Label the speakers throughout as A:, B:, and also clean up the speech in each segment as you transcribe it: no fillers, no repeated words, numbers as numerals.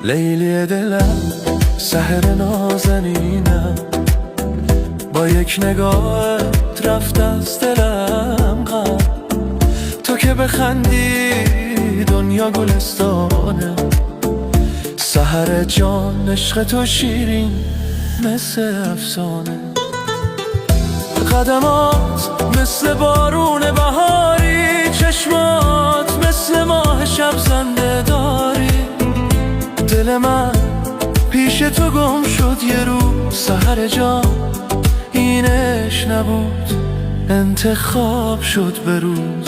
A: لیلی دلم سحر نازنینم، با یک نگاهت رفت از دلم غم. تو که بخندی دنیا گلستانه، سحر جان عشق تو شیرین مثل افسانه. قدمات مثل بارون بهاری، چشمات مثل ماه شب زنده داری. دل من پیش تو گم شد یه روز، سحر جان اینش نبود، انتخاب شد به روز.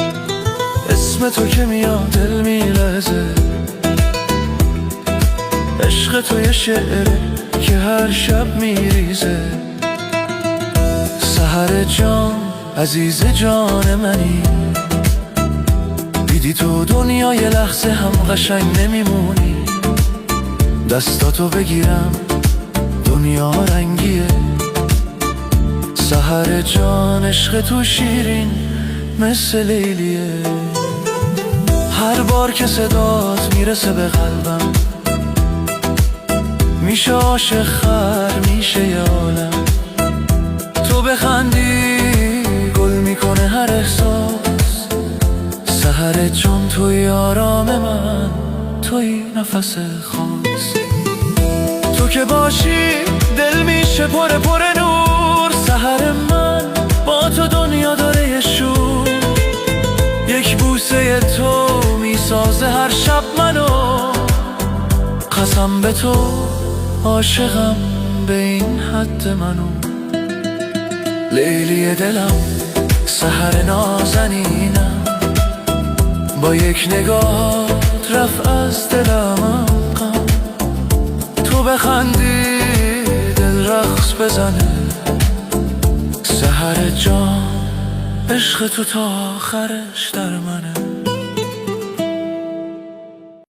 A: اسم تو که میاد دل میلرزه، عشق تو یه شعره که هر شب میریزه. سحر جان عزیز جان منی، دیدی تو دنیا یه لحظه هم قشنگ نمیمونی. دستاتو بگیرم دنیا رنگیه، سحر جان عشق تو شیرین مثل لیلیه. هر بار که صدات میرسه به قلبم، میشه عاشق خر میشه یه عالم. تو بخندی گل میکنه هر احساس، سحر جان توی آرام من، توی نفس خاص. تو که باشی دل میشه پر نور، سحر من با تو دنیا داره یه شور. یک بوسه تو میسازه هر شب منو، قسم به تو عاشقم به این حد منو. لیلی دلم سحر نازنینم، با یک نگاه رفت از دلم غم. تو بخندی دل رقص بزنه، سحر جان عشق تو تا آخرش در منه.